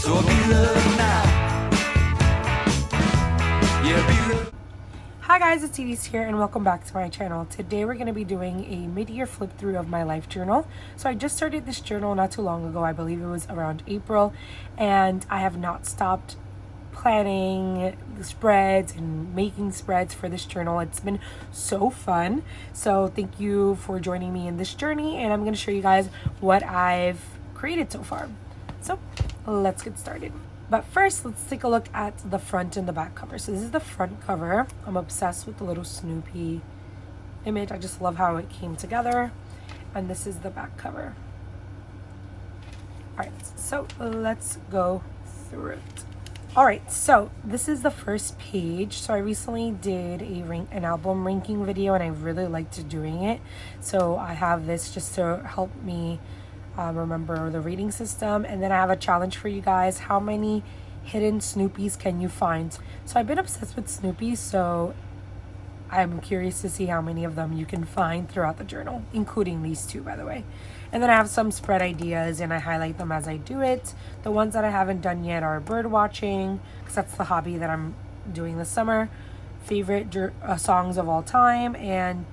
So be loved now. Yeah, be loved. Hi guys, it's Edie's here and welcome back to my channel. Today we're going to be doing a mid-year flip through of my life journal. So I just started this journal not too long ago. I believe it was around April, and I have not stopped planning the spreads and making spreads for this journal. It's been so fun. So thank you for joining me in this journey, and I'm going to show you guys what I've created so far. So let's get started. But first, let's take a look at the front and the back cover. So this is the front cover. I'm obsessed with the little Snoopy image. I just love how it came together. And this is the back cover. All right, so let's go through it. All right, so this is the first page. So I recently did an album ranking video, and I really liked doing it. So I have this just to help me remember the rating system. And then I have a challenge for you guys. How many hidden Snoopies can you find? So I've been obsessed with Snoopy, so I'm curious to see how many of them you can find throughout the journal, including these two, by the way. And then I have some spread ideas, and I highlight them as I do it. The ones that I haven't done yet are bird watching, because that's the hobby that I'm doing this summer, favorite songs of all time, and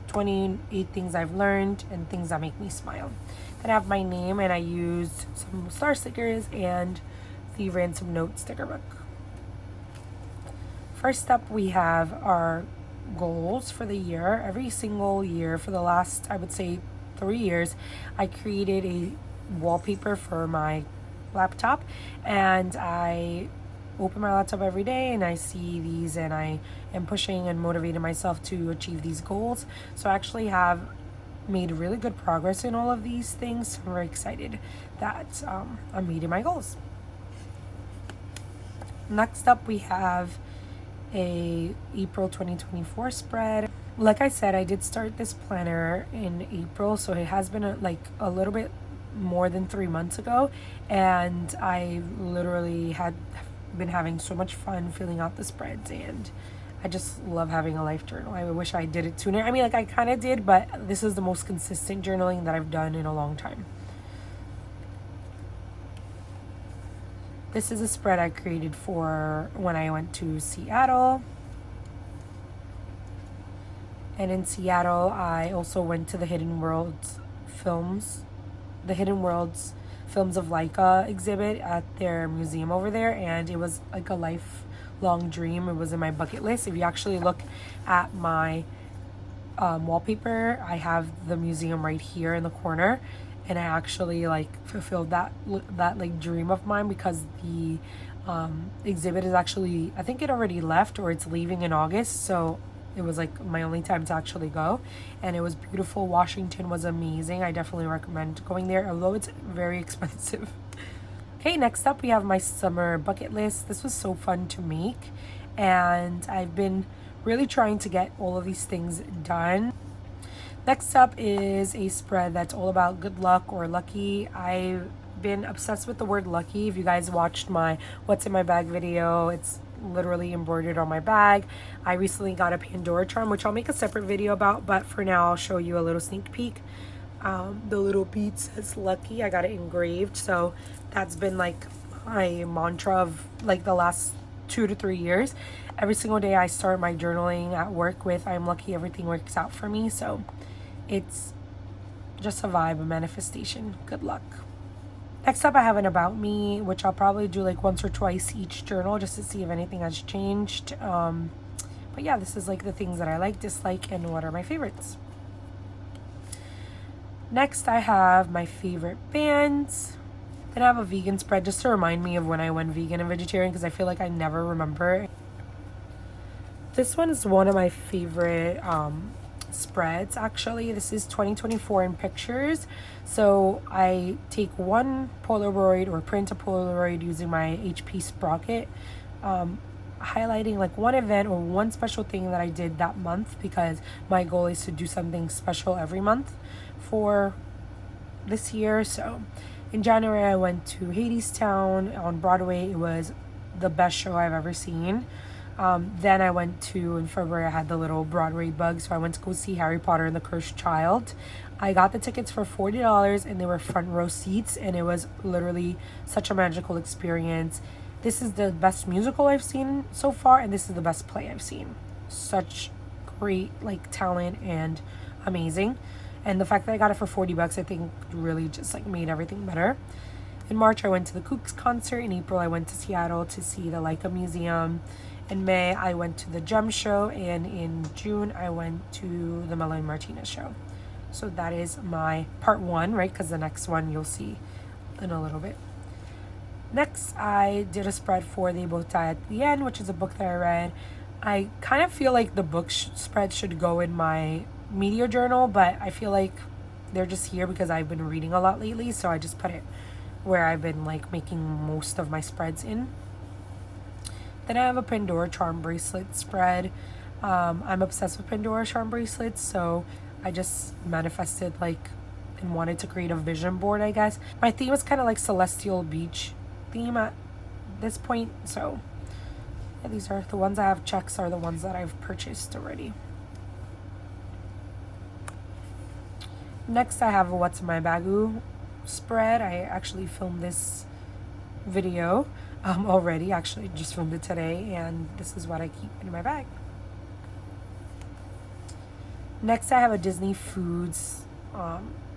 28 things I've learned and things that make me smile. Then I have my name, and I used some star stickers and the Ransom Note sticker book. First up, we have our goals for the year. Every single year for the last, I would say, 3 years, I created a wallpaper for my laptop, and I open my laptop every day and I see these, and I am pushing and motivating myself to achieve these goals. So I actually have made really good progress in all of these things. So I'm very excited that I'm meeting my goals. Next up, we have a April 2024 spread. Like I said, I did start this planner in April, so it has been a little bit more than 3 months ago, and I literally had been having so much fun filling out the spreads, and I just love having a life journal. I wish I did it sooner. I mean, I kind of did, but this is the most consistent journaling that I've done in a long time. This is a spread I created for when I went to Seattle. And in Seattle, I also went to the Hidden Worlds Films of Laika exhibit at their museum over there, and it was like a lifelong dream. It was in my bucket list. If you actually look at my wallpaper, I have the museum right here in the corner, and I actually fulfilled that dream of mine, because the exhibit is actually, I think it already left or it's leaving in August, so it was my only time to actually go, and it was beautiful. Washington was amazing. I definitely recommend going there, although it's very expensive. Okay, next up we have my summer bucket list. This was so fun to make, and I've been really trying to get all of these things done. Next up is a spread that's all about good luck or lucky. I've been obsessed with the word lucky. If you guys watched my What's in My Bag video, it's literally embroidered on my bag. I recently got a Pandora charm, which I'll make a separate video about, but for now I'll show you a little sneak peek. The little bead says lucky. I got it engraved, so that's been my mantra of the last 2 to 3 years. Every single day I start my journaling at work with I'm lucky, everything works out for me. So it's just a vibe, a manifestation. Good luck. Next up, I have an about me, which I'll probably do once or twice each journal, just to see if anything has changed. But yeah, this is the things that I like, dislike, and what are my favorites. Next, I have my favorite bands. Then I have a vegan spread, just to remind me of when I went vegan and vegetarian, because I feel like I never remember. This one is one of my favorite spreads, actually. This is 2024 in pictures. So I take one Polaroid or print a Polaroid using my HP Sprocket, highlighting one event or one special thing that I did that month, because my goal is to do something special every month for this year. So in January, I went to Hadestown on Broadway. It was the best show I've ever seen. Then I went to, in February, I had the little Broadway bug, so I went to go see Harry Potter and the Cursed Child. I got the tickets for $40 and they were front row seats, and it was literally such a magical experience. This is the best musical I've seen so far, and this is the best play I've seen. Such great like talent and amazing. And the fact that I got it for $40, I think really just like made everything better. In March, I went to the Kooks concert. In April, I went to Seattle to see the Leica Museum. In May, I went to the Gem Show, and in June, I went to the Melanie Martinez show. So that is my part one, right? Because the next one you'll see in a little bit. Next, I did a spread for They Both Die at the End, which is a book that I read. I kind of feel like the book spread should go in my media journal, but I feel like they're just here because I've been reading a lot lately, so I just put it where I've been like making most of my spreads in. Then I have a Pandora charm bracelet spread. I'm obsessed with Pandora charm bracelets, so I just manifested like and wanted to create a vision board, I guess. My theme is kind of like Celestial Beach theme at this point, so yeah, these are the ones I have checks are the ones that I've purchased already. Next, I have a What's in My Bagu spread. I actually filmed this video already. Actually, just filmed it today, and this is what I keep in my bag. Next, I have a Disney Foods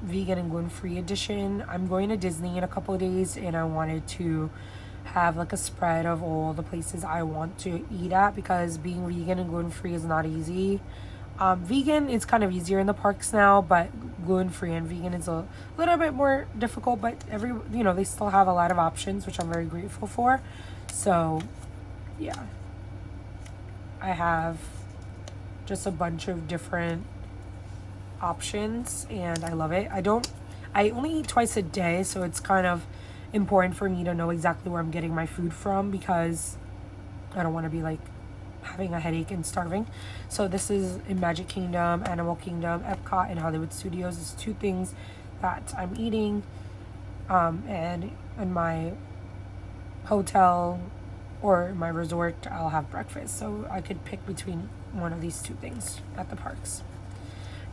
vegan and gluten-free edition. I'm going to Disney in a couple of days, and I wanted to have like a spread of all the places I want to eat at, because being vegan and gluten-free is not easy. Vegan is kind of easier in the parks now, but gluten-free and vegan is a little bit more difficult, but they still have a lot of options, which I'm very grateful for. So yeah, I have just a bunch of different options and I love it. I only eat twice a day, so it's kind of important for me to know exactly where I'm getting my food from, because I don't want to be like having a headache and starving. So this is in Magic Kingdom, Animal Kingdom, Epcot, and Hollywood Studios. It's two things that I'm eating, and in my hotel or my resort I'll have breakfast, so I could pick between one of these two things at the parks.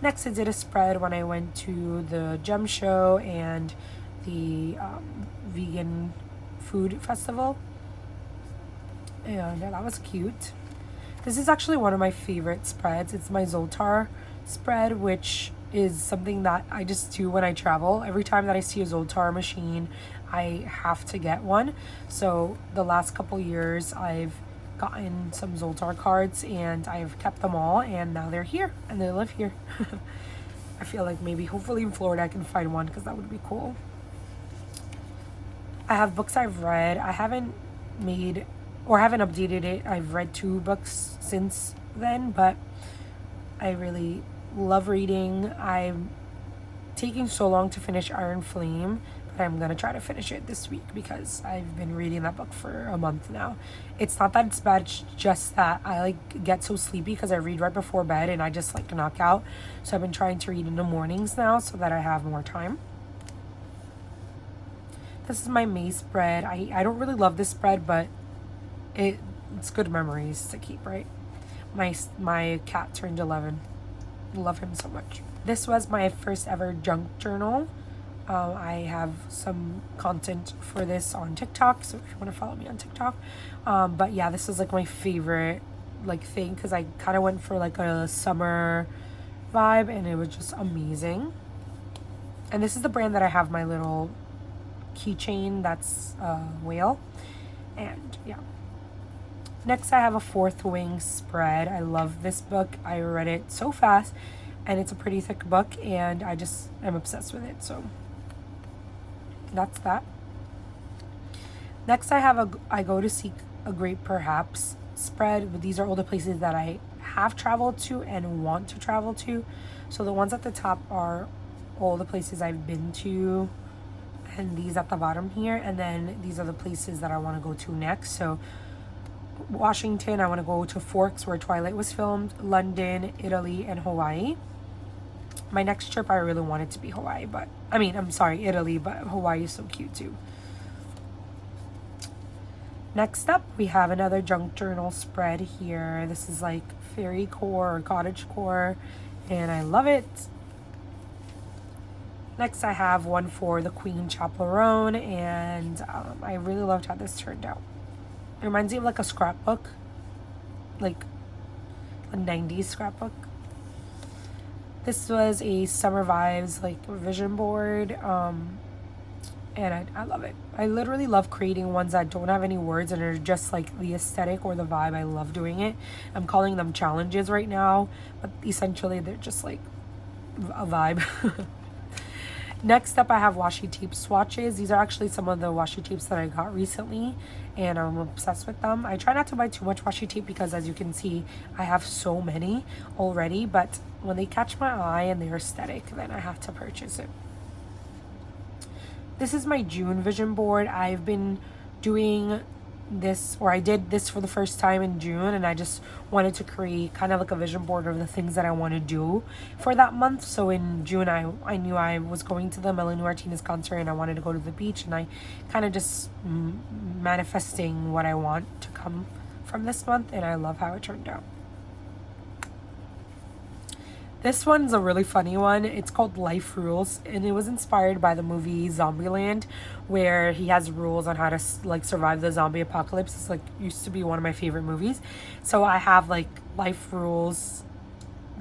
Next, I did a spread when I went to the Gem Show and the vegan food festival, and that was cute. This is actually one of my favorite spreads. It's my Zoltar spread, which is something that I just do when I travel. Every time that I see a Zoltar machine, I have to get one. So the last couple years, I've gotten some Zoltar cards and I've kept them all, and now they're here and they live here. I feel like maybe hopefully in Florida I can find one, because that would be cool. I have books I've read. I haven't updated it. I've read 2 books since then, but I really love reading. I'm taking so long to finish Iron Flame, but I'm gonna try to finish it this week because I've been reading that book for a month now. It's not that it's bad, it's just that I like get so sleepy because I read right before bed and I just like knock out. So I've been trying to read in the mornings now so that I have more time. This is my May spread. I don't really love this spread, but it's good memories to keep, right? My cat turned 11. Love him so much. This was my first ever junk journal. I have some content for this on TikTok, so if you want to follow me on TikTok. But yeah, this is like my favorite like thing, because I kind of went for like a summer vibe and it was just amazing. And this is the brand that I have my little keychain, that's whale. And yeah, next I have a Fourth Wing spread. I love this book. I read it so fast, and it's a pretty thick book, and I just am obsessed with it. So that's that. Next I have I Go to Seek a Great Perhaps spread. But these are all the places that I have traveled to and want to travel to. So the ones at the top are all the places I've been to, and these at the bottom here, and then these are the places that I want to go to next. So Washington, I want to go to Forks where Twilight was filmed, London, Italy, and Hawaii. My next trip, I really want it to be Hawaii, but Italy, but Hawaii is so cute too. Next up, we have another junk journal spread here. This is like fairy core or cottage core, and I love it. Next, I have one for the Queen Chappell Roan, and I really loved how this turned out. It reminds me of like a scrapbook, like a 90s scrapbook. This was a Summer Vibes like vision board, and I love it. I literally love creating ones that don't have any words and are just like the aesthetic or the vibe. I love doing it. I'm calling them challenges right now, but essentially they're just like a vibe. Next up, I have washi tape swatches. These are actually some of the washi tapes that I got recently, and I'm obsessed with them. I try not to buy too much washi tape because, as you can see, I have so many already, but when they catch my eye and they're aesthetic, then I have to purchase it. This is my June vision board. I've been doing this, or I did this for the first time in June, and I just wanted to create kind of like a vision board of the things that I want to do for that month. So in June, I knew I was going to the Melanie Martinez concert and I wanted to go to the beach, and I kind of just manifesting what I want to come from this month, and I love how it turned out. This one's a really funny one. It's called Life Rules, and it was inspired by the movie Zombieland, where he has rules on how to like survive the zombie apocalypse. It's like used to be one of my favorite movies. So I have like life rules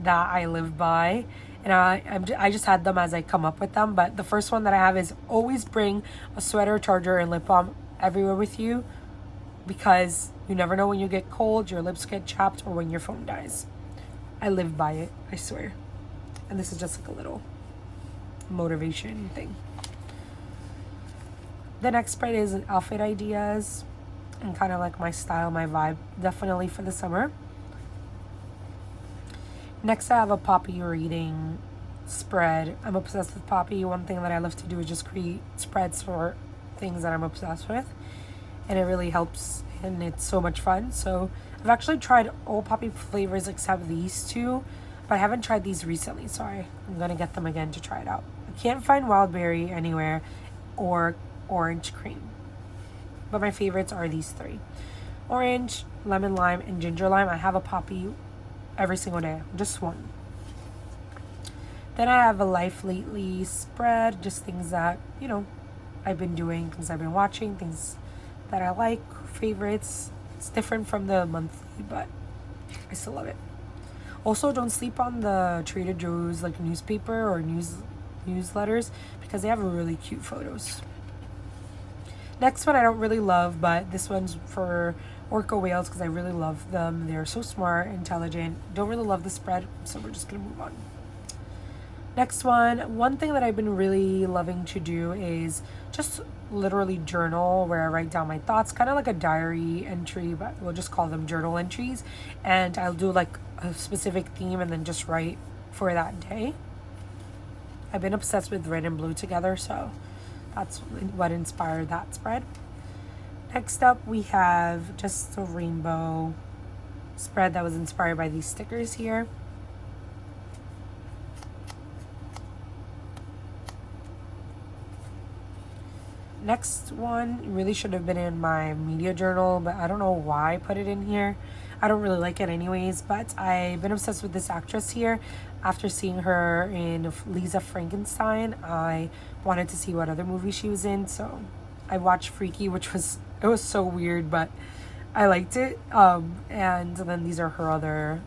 that I live by, and I just had them as I come up with them. But the first one that I have is always bring a sweater, charger, and lip balm everywhere with you, because you never know when you get cold, your lips get chapped, or when your phone dies. I live by it, I swear. And this is just like a little motivation thing. The next spread is outfit ideas and kind of like my style, my vibe, definitely for the summer. Next, I have a Poppy reading spread. I'm obsessed with Poppy. One thing that I love to do is just create spreads for things that I'm obsessed with, and it really helps, and it's so much fun. So I've actually tried all Poppy flavors except these two, but I haven't tried these recently, so I'm gonna get them again to try it out. I can't find wild berry anywhere or orange cream, but my favorites are these three: orange, lemon lime, and ginger lime. I have a Poppy every single day, just one. Then I have a Life Lately spread, just things that, you know, I've been doing, things I've been watching, things that I like, favorites. It's different from the monthly, but I still love it. Also, don't sleep on the Trader Joe's like newspaper or newsletters, because they have really cute photos. Next one I don't really love, but this one's for orca whales because I really love them. They're so smart, intelligent. Don't really love the spread, so we're just gonna move on. Next one thing that I've been really loving to do is just literally journal, where I write down my thoughts, kind of like a diary entry, but we'll just call them journal entries. And I'll do like a specific theme and then just write for that day. I've been obsessed with red and blue together, so that's what inspired that spread. Next up, we have just a rainbow spread that was inspired by these stickers here. Next one really should have been in my media journal, but I don't know why I put it in here. I don't really like it anyways, but I've been obsessed with this actress here. After seeing her in Lisa Frankenstein, I wanted to see what other movie she was in, so I watched Freaky, which was so weird, but I liked it. And then these are her other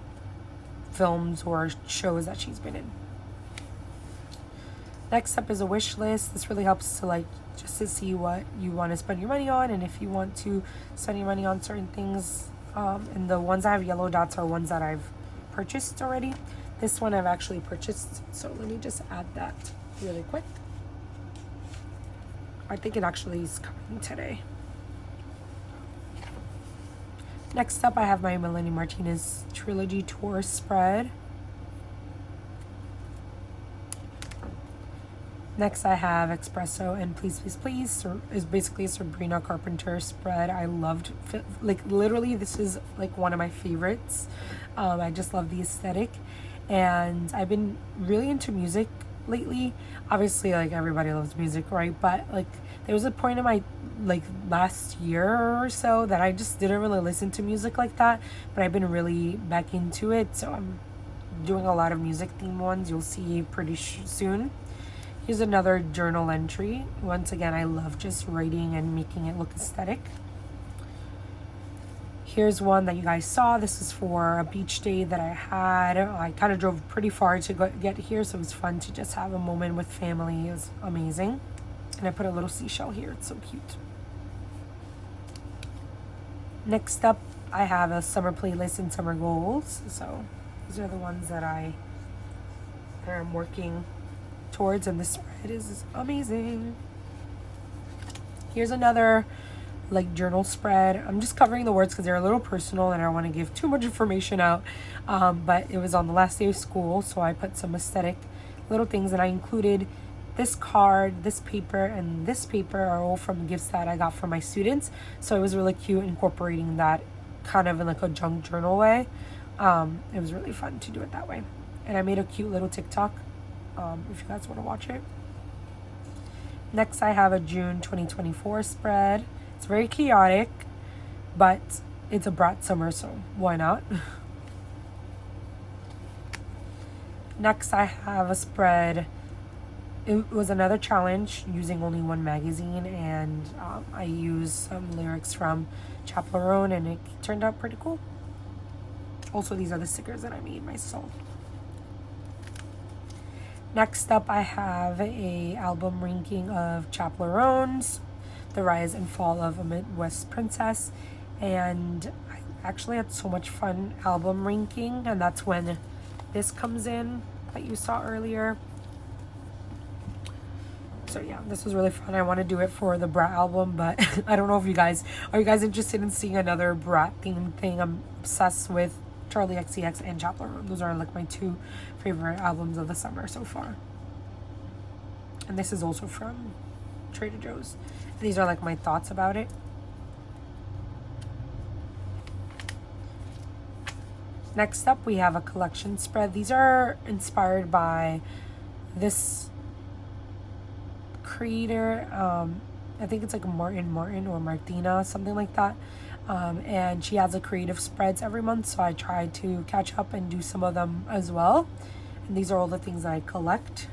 films or shows that she's been in. Next up is a wish list. This really helps to like just to see what you want to spend your money on, and if you want to spend your money on certain things. And the ones that have yellow dots are ones that I've purchased already. This one I've actually purchased, so let me just add that really quick. I think it actually is coming today. Next up, I have my Melanie Martinez Trilogy Tour spread. Next, I have Espresso and Please Please Please. Is basically a Sabrina Carpenter spread. I loved, like literally, this is like one of my favorites. I just love the aesthetic, and I've been really into music lately. Obviously, like everybody loves music, right? But like There was a point in my like last year or so that I just didn't really listen to music like that, but I've been really back into it, so I'm doing a lot of music themed ones. You'll see pretty soon. Here's another journal entry. Once again, I love just writing and making it look aesthetic. Here's one that you guys saw. This is for a beach day that I had. I kind of drove pretty far to get here, so it was fun to just have a moment with family. It was amazing. And I put a little seashell here. It's so cute. Next up, I have a summer playlist and summer goals. So these are the ones that I am working towards, and this spread is amazing. Here's another like journal spread. I'm just covering the words because they're a little personal and I don't want to give too much information out, but it was on the last day of school, so I put some aesthetic little things, and I included this card, this paper, and this paper are all from gifts that I got from my students, so it was really cute incorporating that kind of in like a junk journal way. It was really fun to do it that way, and I made a cute little TikTok if you guys want to watch it. Next, I have a June 2024 spread. It's very chaotic, but it's a brat summer, so why not? Next, I have a spread. It was another challenge using only one magazine, and I used some lyrics from Chappell Roan, and it turned out pretty cool. Also, these are the stickers that I made myself. Next up, I have a album ranking of Chappell Roan's The Rise and Fall of a Midwest Princess, and I actually had so much fun album ranking, and that's when this comes in that you saw earlier. So yeah, this was really fun. I want to do it for the Brat album, but I don't know if you guys are interested in seeing another Brat themed thing. I'm obsessed with Charlie XCX and Chappell Roan. Those are like my two favorite albums of the summer so far. And this is also from Trader Joe's. These are like my thoughts about it. Next up, we have a collection spread. These are inspired by this creator. I think it's like Martin or Martina, something like that. And she has a creative spreads every month, so I try to catch up and do some of them as well. And these are all the things I collect.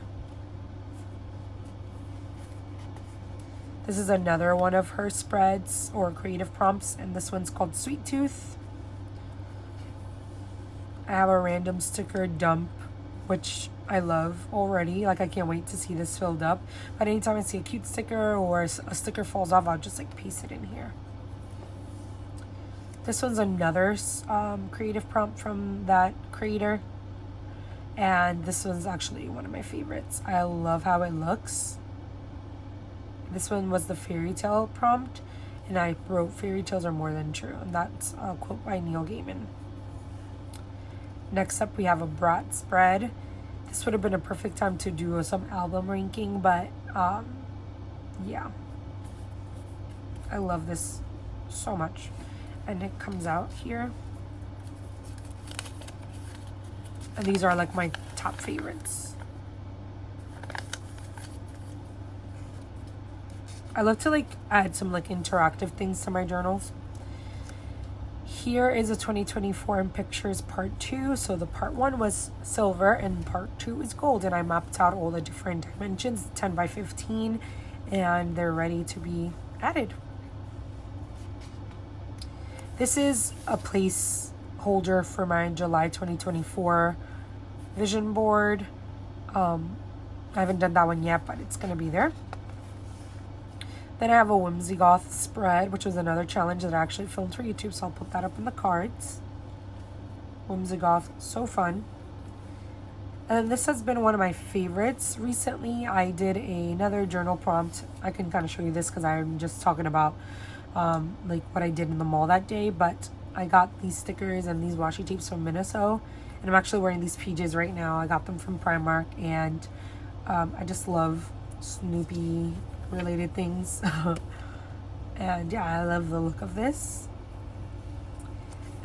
This is another one of her spreads or creative prompts, and this one's called Sweet Tooth. I have a random sticker dump, which I love already. Like, I can't wait to see this filled up. But anytime I see a cute sticker or a sticker falls off, I'll just like paste it in here. This one's another creative prompt from that creator. And this one's actually one of my favorites. I love how it looks. This one was the fairy tale prompt, and I wrote fairy tales are more than true, and that's a quote by Neil Gaiman. Next up, we have a Brat spread. This would have been a perfect time to do some album ranking, but yeah, I love this so much. And it comes out here, and these are like my top favorites. I love to like add some like interactive things to my journals. Here is a 2024 in pictures part 2. So the part 1 was silver and part 2 is gold, and I mapped out all the different dimensions, 10 by 15, and they're ready to be added. This is a placeholder for my July 2024 vision board. I haven't done that one yet, but it's gonna be there. Then I have a Whimsy Goth spread, which was another challenge that I actually filmed for YouTube, so I'll put that up in the cards. Whimsy Goth, so fun. And this has been one of my favorites. Recently, I did another journal prompt. I can kind of show you this because I'm just talking about like what I did in the mall that day, but I got these stickers and these washi tapes from Miniso, and I'm actually wearing these PJs right now. I got them from Primark, and I just love Snoopy related things. And yeah, I love the look of this.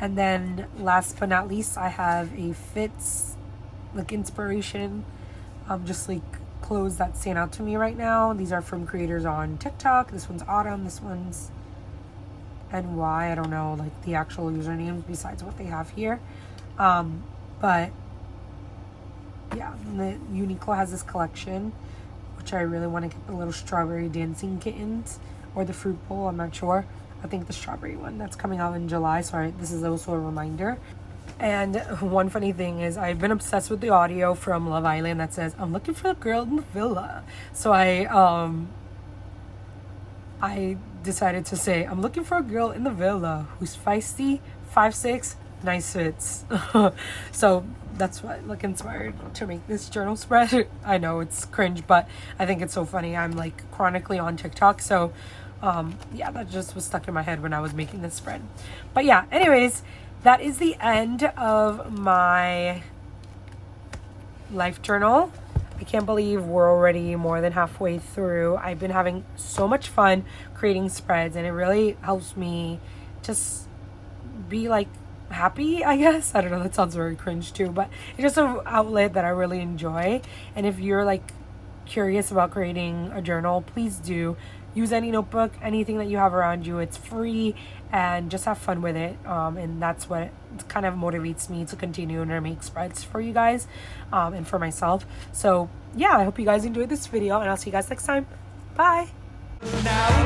And then last but not least, I have a Fits like inspiration, just like clothes that stand out to me right now. These are from creators on TikTok. This one's Autumn. This one's NY. I don't know like the actual usernames besides what they have here. But yeah, the Uniqlo has this collection, which I really want to get the little strawberry dancing kittens or the fruit bowl. I'm not sure. I think the strawberry one that's coming out in July. So this is also a reminder. And one funny thing is I've been obsessed with the audio from Love Island that says, "I'm looking for a girl in the villa." So I decided to say, "I'm looking for a girl in the villa who's feisty, 5'6", nice fits." So that's what like inspired to make this journal spread. I know it's cringe, but I think it's so funny. I'm like chronically on TikTok, so yeah, that just was stuck in my head when I was making this spread. But yeah, anyways, that is the end of my life journal. I can't believe we're already more than halfway through. I've been having so much fun creating spreads, and it really helps me just be like happy, I guess. I don't know, that sounds very cringe too, but it's just an outlet that I really enjoy. And if you're like curious about creating a journal, please do use any notebook, anything that you have around you. It's free, and just have fun with it. And that's what kind of motivates me to continue and make spreads for you guys and for myself. So yeah, I hope you guys enjoyed this video, and I'll see you guys next time. Bye. Now